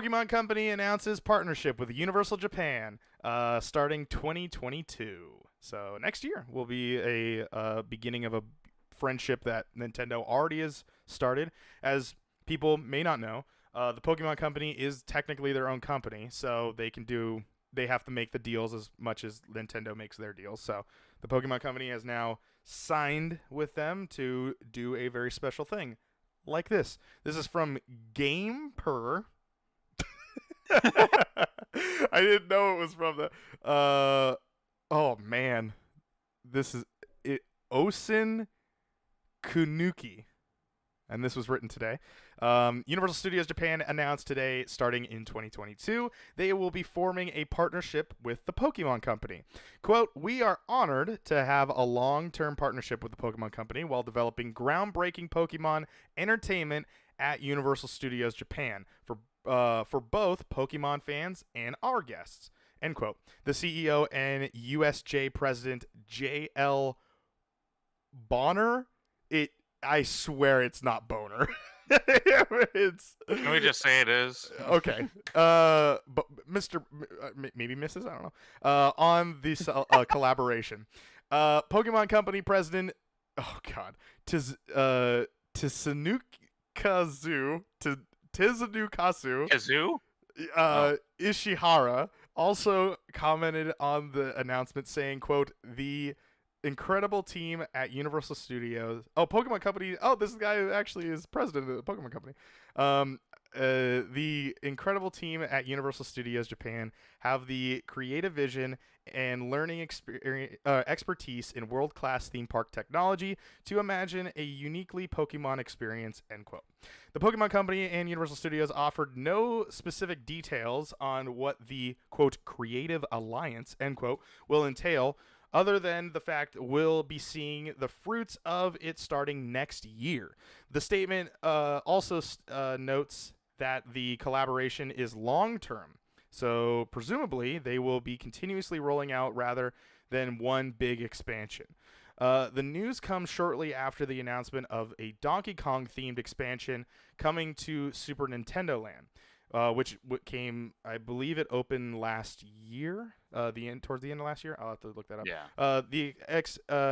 Pokemon Company announces partnership with Universal Japan starting 2022. So next year will be a beginning of a friendship that Nintendo already has started. As people may not know, the Pokemon Company is technically their own company, so they have to make the deals as much as Nintendo makes their deals. So the Pokemon Company has now signed with them to do a very special thing like this. This is from GamePer. I didn't know it was from the. Oh man, this is it. Osin Kunuki, and this was written today. Universal Studios Japan announced today, starting in 2022, they will be forming a partnership with the Pokemon Company. Quote, "We are honored to have a long-term partnership with the Pokemon Company while developing groundbreaking Pokemon entertainment at Universal Studios Japan for both Pokemon fans and our guests." End quote. The CEO and USJ President J.L. Bonner. I swear it's not Boner. It's. Can we just say it is? Okay. But Mr. Maybe Mrs. I don't know. On this collaboration, Pokemon Company President. Oh God. Tizanukazu. Kazoo? Ishihara also commented on the announcement, saying, quote, "The incredible team at Universal Studios." Oh, Pokemon Company. Oh, this guy who actually is president of the Pokemon Company. The incredible team at Universal Studios Japan have the creative vision and learning expertise in world-class theme park technology to imagine a uniquely Pokemon experience, end quote. The Pokemon Company and Universal Studios offered no specific details on what the, quote, creative alliance, end quote, will entail, other than the fact we'll be seeing the fruits of it starting next year. The statement also notes that the collaboration is long-term, so presumably they will be continuously rolling out rather than one big expansion. The news comes shortly after the announcement of a Donkey Kong-themed expansion coming to Super Nintendo Land, which came, I believe it opened last year, towards the end of last year. I'll have to look that up. Yeah. The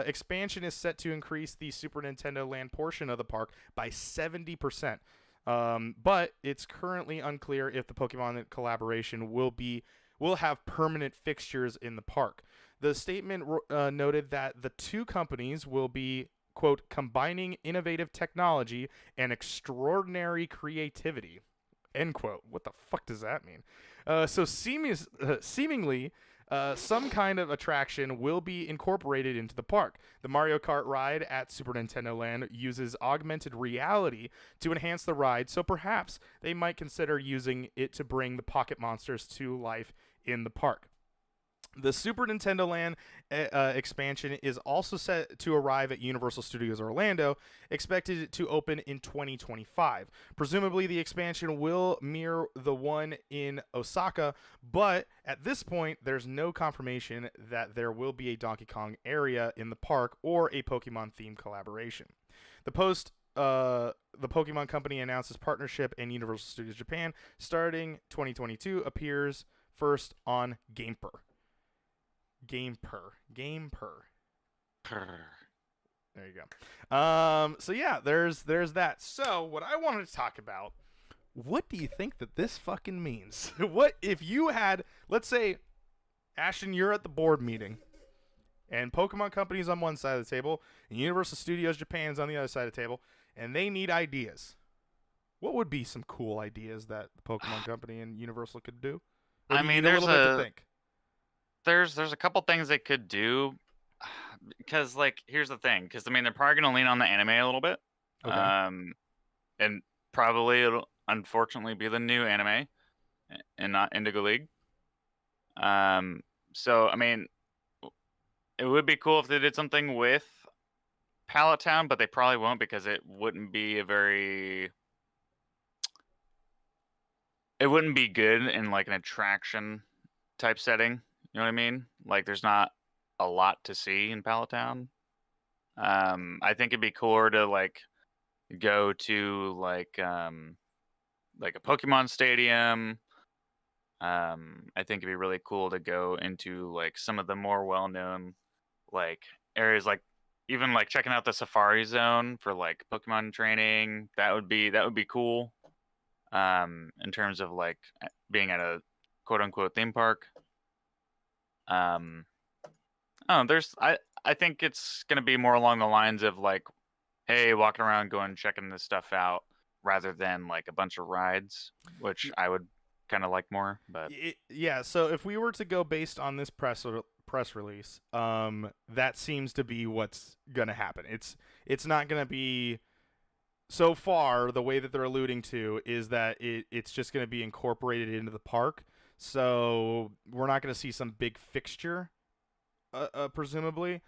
expansion is set to increase the Super Nintendo Land portion of the park by 70%. But it's currently unclear if the Pokemon collaboration will have permanent fixtures in the park. The statement noted that the two companies will be, quote, combining innovative technology and extraordinary creativity, end quote. What the fuck does that mean? So seemingly, some kind of attraction will be incorporated into the park. The Mario Kart ride at Super Nintendo Land uses augmented reality to enhance the ride, so perhaps they might consider using it to bring the Pocket Monsters to life in the park. The Super Nintendo Land expansion is also set to arrive at Universal Studios Orlando, expected to open in 2025. Presumably, the expansion will mirror the one in Osaka, but at this point, there's no confirmation that there will be a Donkey Kong area in the park or a Pokemon-themed collaboration. The Pokemon Company announces partnership and Universal Studios Japan starting 2022 appears first on GamePer. GamePer. There you go. So yeah, there's that. So what I wanted to talk about, what do you think that this fucking means? What if you had, let's say, Ashton, you're at the board meeting, and Pokemon Company's on one side of the table, and Universal Studios Japan's on the other side of the table, and they need ideas. What would be some cool ideas that the Pokemon Company and Universal could do? Or I do you mean, need a little bit to think? there's a couple things they could do, because like here's the thing, because I mean they're probably gonna lean on the anime a little bit, Okay. and probably it'll unfortunately be the new anime and not Indigo League. So I mean, it would be cool if they did something with Pallet Town, but they probably won't because it wouldn't be it wouldn't be good in like an attraction type setting. You know what I mean? Like there's not a lot to see in Pallet Town. I think it'd be cooler to like go to like like a Pokemon Stadium. I think it'd be really cool to go into like some of the more well-known like areas, like even like checking out the Safari Zone for like Pokemon training. That would be cool. In terms of like being at a quote unquote theme park. Um, oh, I think it's gonna be more along the lines of like, hey, walking around, going checking this stuff out, rather than like a bunch of rides, which I would kind of like more. But Yeah, so if we were to go based on this press release, that seems to be what's gonna happen. It's not gonna be so far. The way that they're alluding to is that it's just gonna be incorporated into the park. So we're not gonna see some big fixture, presumably,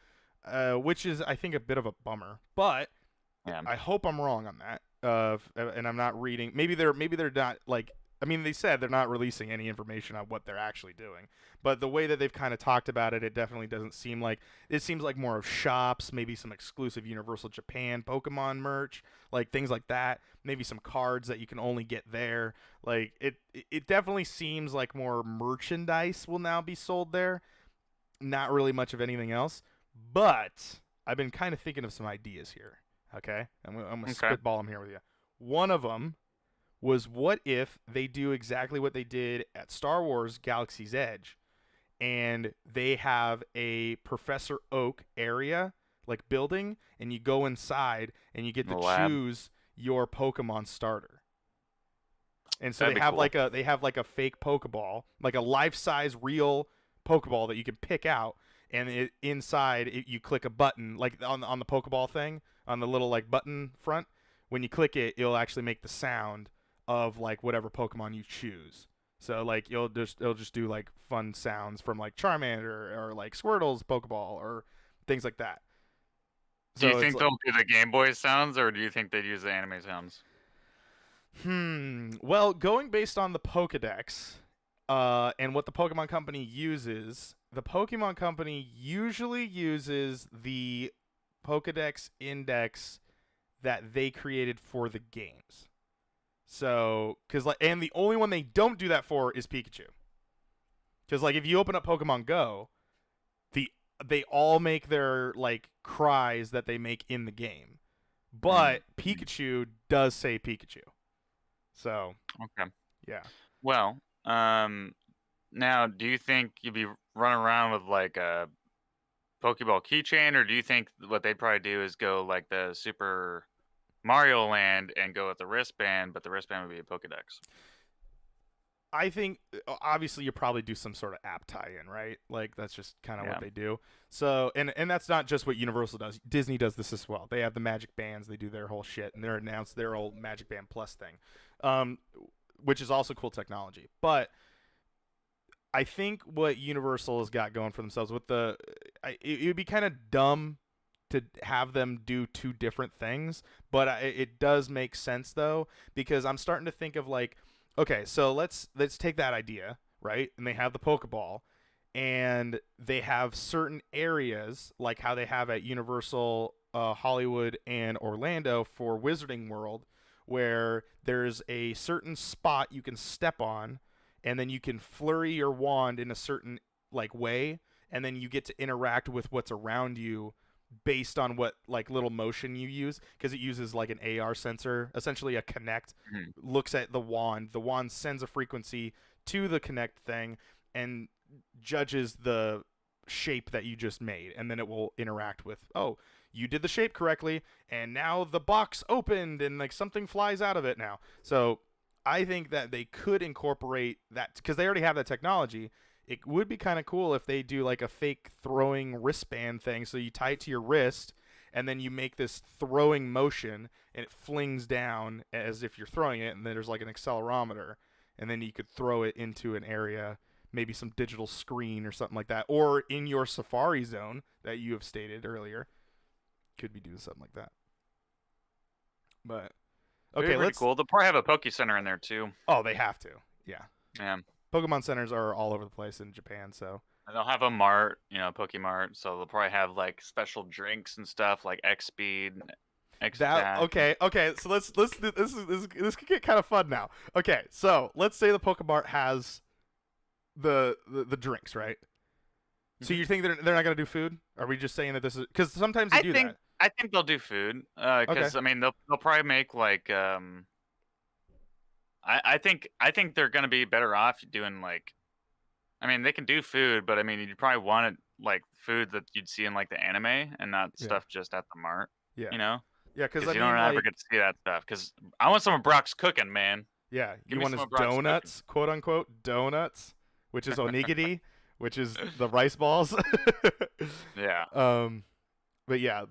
which is I think a bit of a bummer. But yeah, I hope I'm wrong on that. And I'm not reading. Maybe they're not like. I mean, they said they're not releasing any information on what they're actually doing. But the way that they've kind of talked about it, it definitely doesn't seem like. It seems like more of shops, maybe some exclusive Universal Japan Pokemon merch, like things like that. Maybe some cards that you can only get there. Like it definitely seems like more merchandise will now be sold there. Not really much of anything else. But I've been kind of thinking of some ideas here. Okay, I'm gonna okay, spitball them here with you. One of them was, what if they do exactly what they did at Star Wars Galaxy's Edge, and they have a Professor Oak area, like building, and you go inside and you get the to lab, choose your Pokemon starter. And so that'd be cool. they have like a fake Pokeball, like a life size real Pokeball that you can pick out, and inside you click a button like on the Pokeball thing on the little like button front. When you click it, it'll actually make the sound of like whatever Pokemon you choose. So like it'll just do like fun sounds from like Charmander or like Squirtle's Pokeball or things like that. Do you So it's think like, they'll do the Game Boy sounds, or do you think they'd use the anime sounds? Well, going based on the Pokedex, and what the Pokemon Company uses, the Pokemon Company usually uses the Pokedex index that they created for the games. So, cause like, and the only one they don't do that for is Pikachu. Cause like, if you open up Pokemon Go, the they all make their like cries that they make in the game, but Mm-hmm. Pikachu does say Pikachu. So Okay. yeah. Well, now, do you think you'd be running around with like a Pokeball keychain, or do you think what they'd probably do is go like the Super Mario Land and go with the wristband, but the wristband would be a Pokedex? I think obviously you probably do some sort of app tie-in, right? Like that's just kind of what Yeah. they do. So and that's not just what Universal does. Disney does this as well. They have the Magic Bands. They do their whole shit, and they're announced their old Magic Band Plus thing, um, which is also cool technology. But I think what Universal has got going for themselves with it would be kind of dumb to have them do two different things, but it does make sense though, because I'm starting to think of like, okay, so let's take that idea, right? And they have the Pokeball, and they have certain areas like how they have at Universal Hollywood and Orlando for Wizarding World, where there's a certain spot you can step on, and then you can flurry your wand in a certain like way, and then you get to interact with what's around you based on what like little motion you use, because it uses like an AR sensor, essentially a Connect, Mhm. looks at the wand sends a frequency to the Connect thing and judges the shape that you just made, and then it will interact with, oh, you did the shape correctly, and now the box opened and like something flies out of it now. So I think that they could incorporate that because they already have that technology. It would be kind of cool if they do like a fake throwing wristband thing. So you tie it to your wrist, and then you make this throwing motion, and it flings down as if you're throwing it. And then there's like an accelerometer, and then you could throw it into an area, maybe some digital screen or something like that, or in your Safari Zone that you have stated earlier. Could be doing something like that. But It'd be okay, pretty let's. cool. They'll probably have a Poke Center in there too. Oh, they have to. Yeah. Yeah. Pokemon centers are all over the place in Japan, so And they'll have a mart, Poke Mart. So they'll probably have like special drinks and stuff like X Speed. X-Attack. Okay. So let's do, this could get kind of fun now. Okay, so let's say the Pokemart has the drinks, right? So you think they're not gonna do food? Are we just saying that this is because sometimes they do that? I think they'll do food. Because Okay. I mean they'll probably make like I think they're gonna be better off doing like I mean they can do food, but I mean you'd probably want it like food that you'd see in like the anime and not Yeah. stuff just at the mart. Yeah. You know? Yeah. Because I Because you don't mean, ever like, get to see that stuff. Because I want some of Brock's cooking, man. yeah, Give you me want some his of Brock's cooking. donuts, quote unquote donuts, which is onigiri, which is the rice balls. Yeah. But yeah,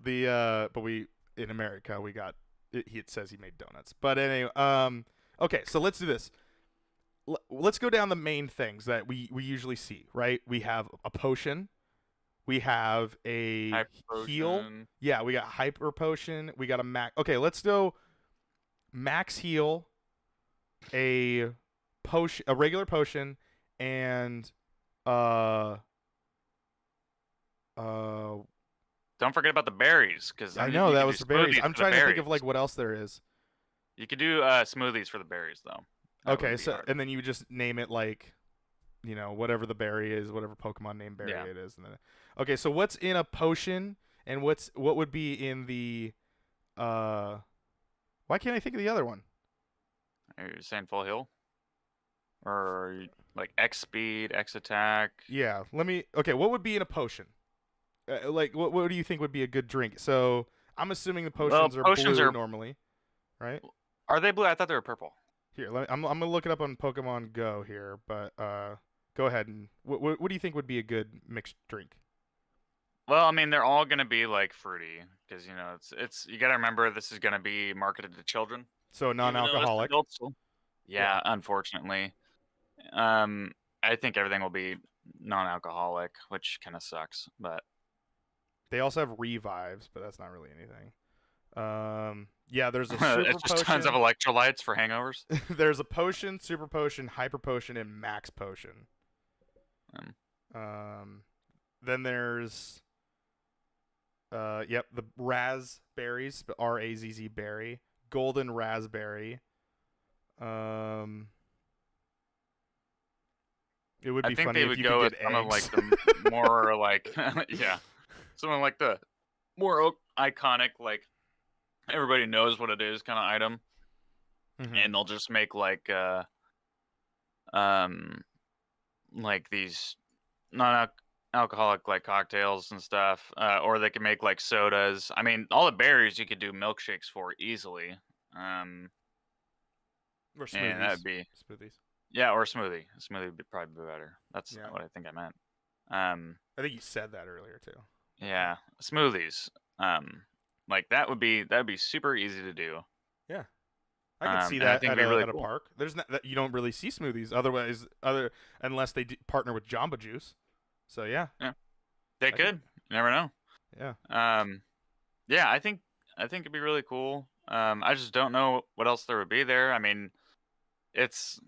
but we in America we got it says he made donuts. But anyway, okay, so let's do this. Let's go down the main things that we usually see, right? We have a potion, we have a Hyper heal. potion. Yeah, we got hyper potion, we got a max. Okay, let's go max heal, a potion, a regular potion, and Don't forget about the berries, because I know that was the berries. I'm trying to think of like what else there is. You could do smoothies for the berries though. That Okay, wouldn't be so hard. and then you just name it like, whatever the berry is, whatever Pokemon name berry Yeah. it is, and then okay. So what's in a potion, and what would be in the Why can't I think of the other one? Are you saying full heal? Or like X speed, X attack? Yeah, Okay, what would be in a potion? Like, what do you think would be a good drink? So I'm assuming the potions are blue normally, right? Are they blue? I thought they were purple. Here, I'm gonna look it up on Pokemon Go here, but go ahead and what do you think would be a good mixed drink? Well, I mean, they're all gonna be like fruity, because it's you gotta remember this is gonna be marketed to children. So Even though it's non-alcoholic. adults will- Yeah, unfortunately. I think everything will be non-alcoholic, which kind of sucks, but They also have revives, but that's not really anything. Yeah, there's a super it's just potion. tons of electrolytes for hangovers. There's a potion, super potion, hyper potion, and max potion. Then there's the raspberries, RAZZ berry, golden raspberry. It would be I think funny they if would you go could with get some of like eggs. the more like some of like the more iconic, like everybody knows what it is kind of item, Mhm. and they'll just make like these non-alcoholic like cocktails and stuff, or they can make like sodas. I mean, all the berries you could do milkshakes for easily. Or And that'd be smoothies. yeah, or a smoothie. A smoothie would probably be better. That's Yeah. what I think I meant. I think you said that earlier too. Yeah, smoothies. Like that'd be super easy to do. Yeah, I can see And I that think at it'd be really a cool. park. There's not that you don't really see smoothies unless they partner with Jamba Juice. So yeah, They could. You never know. yeah. Yeah, I think it'd be really cool. I just don't know what else there would be there. I mean, it's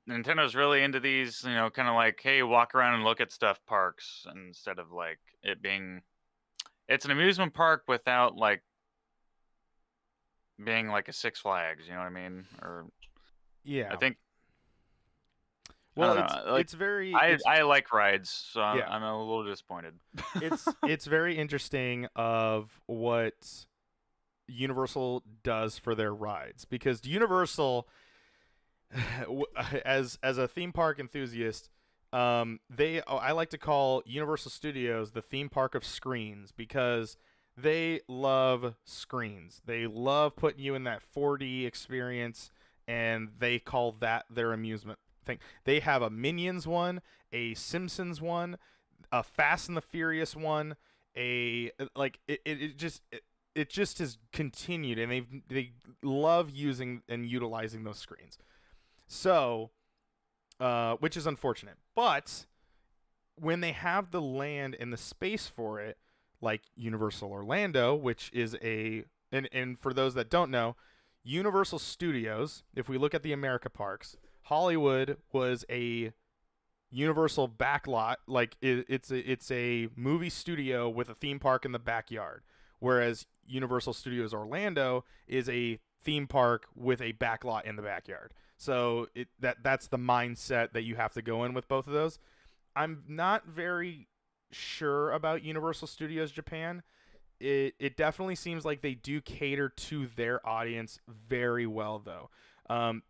Nintendo's really into these, kind of like, hey, walk around and look at stuff parks, instead of like it being, it's an amusement park without like being like a Six Flags. You know what I mean? Or Yeah. I think. Well, I don't know, like, it's very I like rides, so Yeah. I'm a little disappointed. it's very interesting of what Universal does for their rides, because Universal, as a theme park enthusiast, I like to call Universal Studios the theme park of screens, because they love screens. They love putting you in that 4D experience, and they call that their amusement thing. They have a Minions one, a Simpsons one, a Fast and the Furious one, it just has continued, and they love using and utilizing those screens. So, which is unfortunate, but when they have the land and the space for it, like Universal Orlando, which is and for those that don't know, Universal Studios, if we look at the America parks, Hollywood was a Universal backlot, like it's a movie studio with a theme park in the backyard, whereas Universal Studios Orlando is a theme park with a backlot in the backyard. So that's the mindset that you have to go in with both of those. I'm not very sure about Universal Studios Japan. It definitely seems like they do cater to their audience very well, though.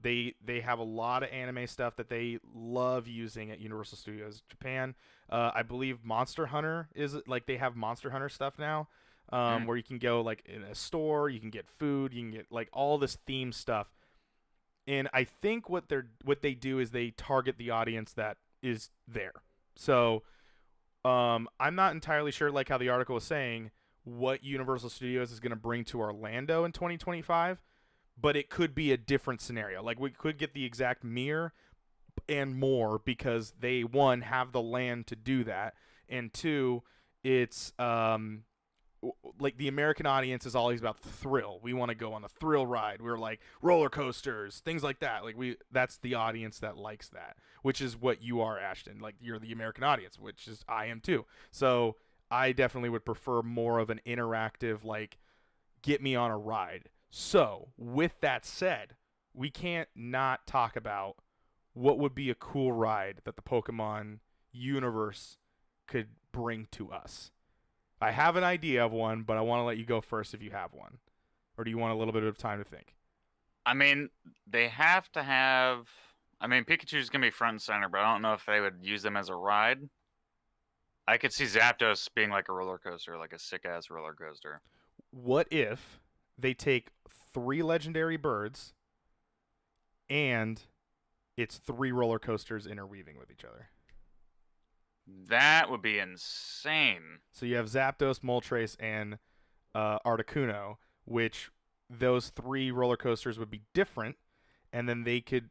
They have a lot of anime stuff that they love using at Universal Studios Japan. I believe Monster Hunter is like they have Monster Hunter stuff now, Mm. where you can go like in a store, you can get food, you can get like all this theme stuff. And I think what they do is they target the audience that is there. So I'm not entirely sure, like how the article was saying, what Universal Studios is going to bring to Orlando in 2025, but it could be a different scenario. Like we could get the exact mirror and more because they, one, have the land to do that, and two, it's like the American audience is always about the thrill. We want to go on the thrill ride. We're like roller coasters, things like that. Like that's the audience that likes that, which is what you are, Ashton. Like you're the American audience, which is I am too. So I definitely would prefer more of an interactive, like get me on a ride. So with that said, we can't not talk about what would be a cool ride that the Pokemon universe could bring to us. I have an idea of one, but I want to let you go first if you have one. Or do you want a little bit of time to think? I mean, they have to have. I mean, Pikachu's gonna be front and center, but I don't know if they would use them as a ride. I could see Zapdos being like a roller coaster, like a sick ass roller coaster. What if they take 3 legendary birds and it's 3 roller coasters interweaving with each other? That would be insane. So you have Zapdos, Moltres, and Articuno, which those 3 roller coasters would be different, and then they could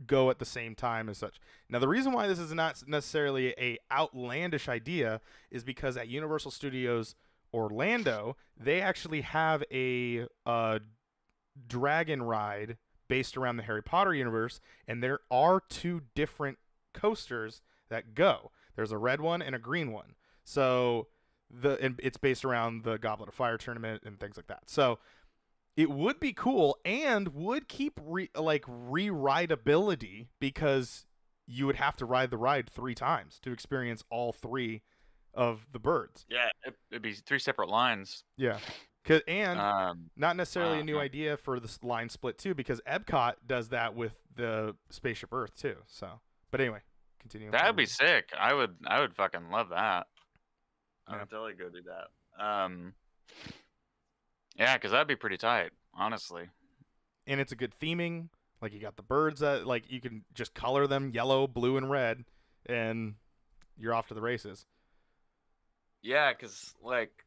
go at the same time as such. Now, the reason why this is not necessarily a outlandish idea is because at Universal Studios Orlando, they actually have a dragon ride based around the Harry Potter universe, and there are 2 different coasters that go. There's a red one and a green one. So and it's based around the Goblet of Fire tournament and things like that. So it would be cool and would keep re-rideability because you would have to ride the ride 3 times to experience all 3 of the birds. Yeah, it'd be 3 separate lines. Yeah. And not necessarily a new idea for this line split too, because Epcot does that with the Spaceship Earth too. So, but anyway, continue. That'd be sick. I would fucking love that. I Yeah. would totally go do that. Yeah, because that'd be pretty tight, honestly. And it's a good theming. Like you got the birds that like you can just color them yellow, blue, and red, and you're off to the races. Yeah, because like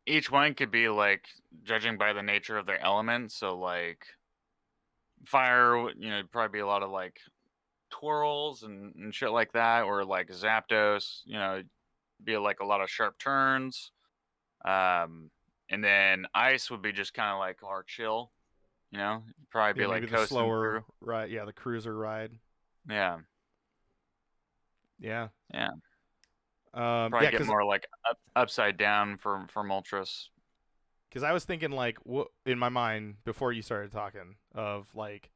each one could be like judging by the nature of their element. So like fire, probably be a lot of like twirls and shit like that, or like Zapdos, be like a lot of sharp turns. And then ice would be just kind of like more chill, probably be like maybe the coasting slower through. ride. Yeah, the cruiser ride. Yeah. Yeah. Probably get more like upside down for Moltres. Because I was thinking like what in my mind before you started talking of like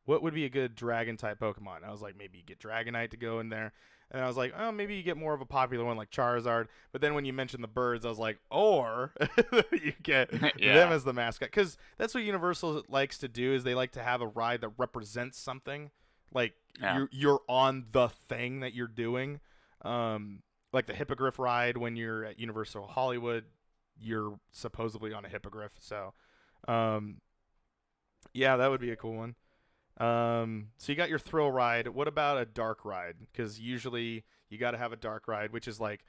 what would be a good dragon type Pokemon. I was like maybe you get Dragonite to go in there. And I was like, oh, maybe you get more of a popular one like Charizard. But then when you mentioned the birds, I was like, or you get them as the mascot. Because that's what Universal likes to do is they like to have a ride that represents something. Like you're on the thing that you're doing. Like the Hippogriff ride when you're at Universal Hollywood, you're supposedly on a Hippogriff. So, yeah, that would be a cool one. So you got your thrill ride. What about a dark ride? Because usually you got to have a dark ride, which is like,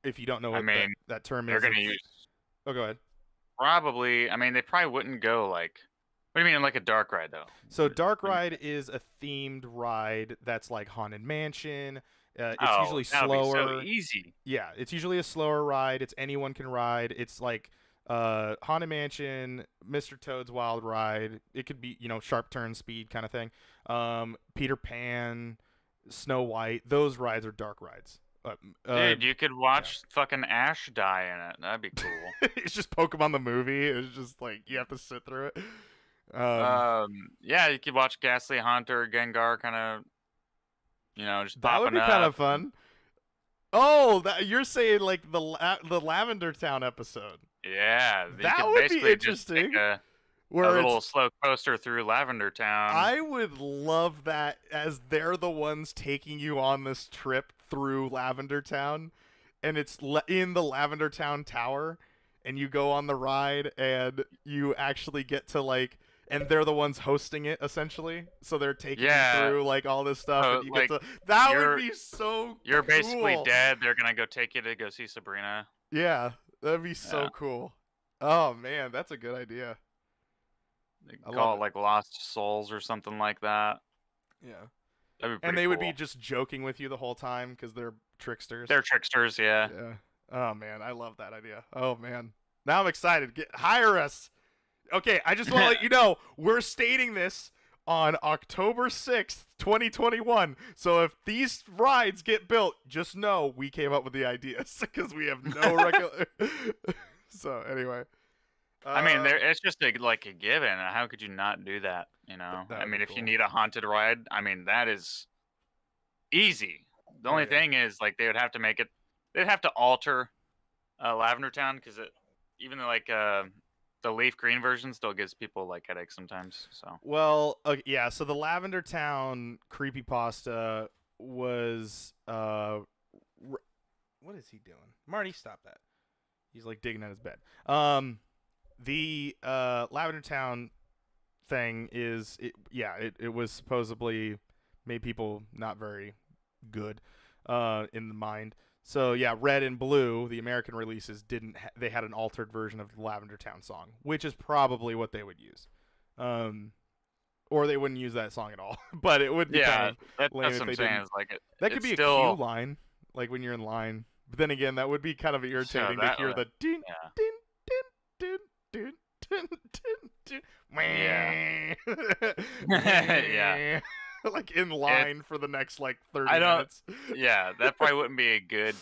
if you don't know what that term they're is. They're going to use. Oh, go ahead. Probably. I mean, they probably wouldn't go like. What do you mean, like a dark ride, though? So dark ride is a themed ride that's like Haunted Mansion. It's usually slower. Be so easy. Yeah, it's usually a slower ride. It's anyone can ride. It's like Haunted Mansion, Mr. Toad's Wild Ride. It could be, sharp turn speed kind of thing. Peter Pan, Snow White. Those rides are dark rides. Dude, you could watch fucking Ash die in it. That'd be cool. It's just Pokemon the movie. It's just like you have to sit through it. Yeah, you could watch Ghastly Hunter, Gengar, kind of, just That would popping be kind up. of fun. Oh, you're saying like the Lavender Town episode. Yeah, you That could would be basically just take interesting. a Where little slow coaster through Lavender Town. I would love that, as they're the ones taking you on this trip through Lavender Town, and it's in the Lavender Town Tower, and you go on the ride, and you actually get to like, and they're the ones hosting it essentially, so they're taking you through like all this stuff, So, and you like, get to. That would be so. You're basically cool. dead. They're gonna go take you to go see Sabrina. Yeah, that'd be so cool. Oh man, that's a good idea. They call it like Lost Souls or something like that. Yeah. That'd be And they cool. would be just joking with you the whole time because they're tricksters. They're tricksters, yeah. Yeah. Oh man, I love that idea. Oh man, now I'm excited. Hire us. Okay, I just want to let you know we're stating this on October 6th, 2021. So if these rides get built, just know we came up with the ideas because we have no regular. So anyway. I mean, it's just a given. How could you not do that? I mean, if you need a haunted ride, I mean, that is easy. The only thing is, like, they would have to make it. They'd have to alter Lavender Town because even though the leaf green version still gives people like headaches sometimes. So well, yeah. So the Lavender Town creepypasta was what is he doing? Marty, stop that. He's like digging at his bed. The Lavender Town thing is, it was supposedly made people not very good in the mind. So yeah, Red and Blue, the American releases, they had an altered version of the Lavender Town song, which is probably what they would use. Or they wouldn't use that song at all. But it would be kind of lame that's if what they I'm saying. didn't. That could be still a cue line, like when you're in line. But then again, that would be kind of irritating to hear the din din din din din din din din. Yeah. Like in line for the next like 30 minutes. minutes. Yeah, that probably wouldn't be a good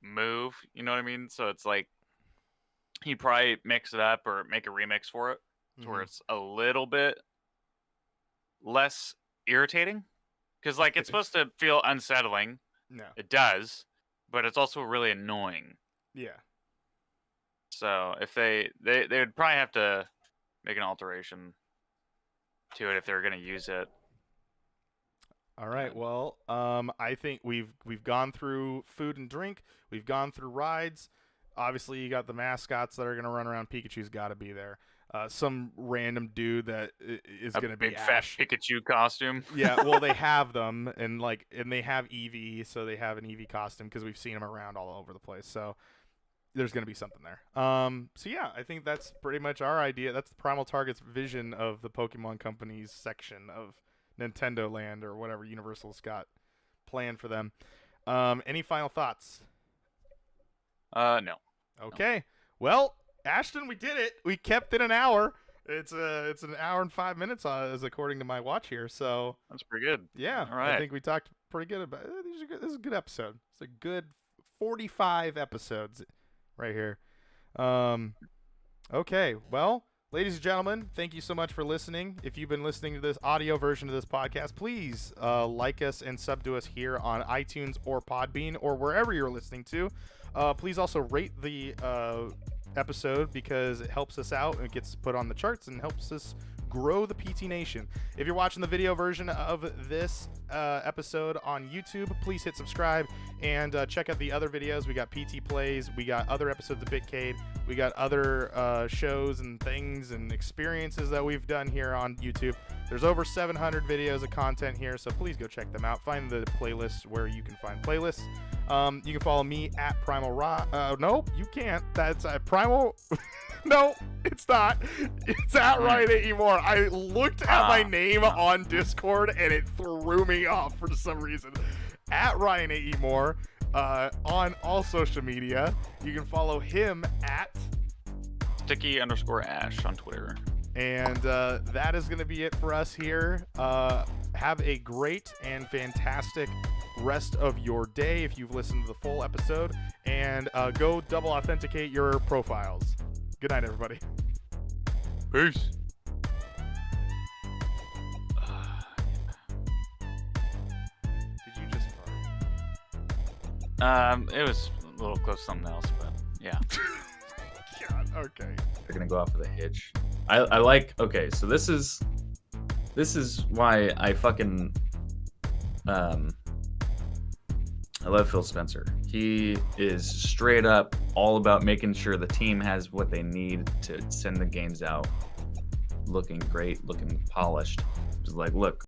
move. You know what I mean? So it's like he'd probably mix it up or make a remix for it to where it's a little bit less irritating. Because like it's supposed to feel unsettling. No. It does, but it's also really annoying. Yeah. So if they would probably have to make an alteration to it if they were going to use it. All right. Well, I think we've gone through food and drink. We've gone through rides. Obviously, you got the mascots that are going to run around. Pikachu's got to be there. Some random dude that is going to be big fat Pikachu costume. Yeah. Well, they have them, and they have Eevee, so they have an Eevee costume because we've seen them around all over the place. So there's going to be something there. So yeah, I think that's pretty much our idea. That's the Primal Target's vision of the Pokemon Company's section of Nintendo Land or whatever Universal's got planned for them. Any final thoughts? No. Okay. Well, Ashton, we did it. We kept it an hour. It's an hour and 5 minutes as according to my watch here. So that's pretty good. Yeah. All right. I think we talked pretty good about it. This is a good episode. It's a good 45 episodes right here. Okay. Well, ladies and gentlemen, thank you so much for listening. If you've been listening to this audio version of this podcast, please like us and sub to us here on iTunes or Podbean or wherever you're listening to. Please also rate the episode because it helps us out and it gets put on the charts and helps us grow the PT Nation. If you're watching the video version of this episode on YouTube, please hit subscribe and check out the other videos. We got PT Plays, we got other episodes of Bitcade, we got other shows and things and experiences that we've done here on YouTube. There's over 700 videos of content here, so please go check them out. Find the playlists where you can find playlists. You can follow me at Primal no, you can't. That's Primal. No, it's not. It's at Ryan Aemore. I looked at my name on Discord and it threw me off for some reason. At Ryan Aemore on all social media. You can follow him at Sticky_Ash on Twitter. And that is going to be it for us here. Have a great and fantastic rest of your day if you've listened to the full episode, and go double authenticate your profiles. Good night, everybody. Peace. Did you just fart? It was a little close to something else, but yeah. God, okay. They're gonna go off with a hitch. I like. Okay, so this is why I fucking I love Phil Spencer. He is straight up all about making sure the team has what they need to send the games out looking great, looking polished. Just like, look,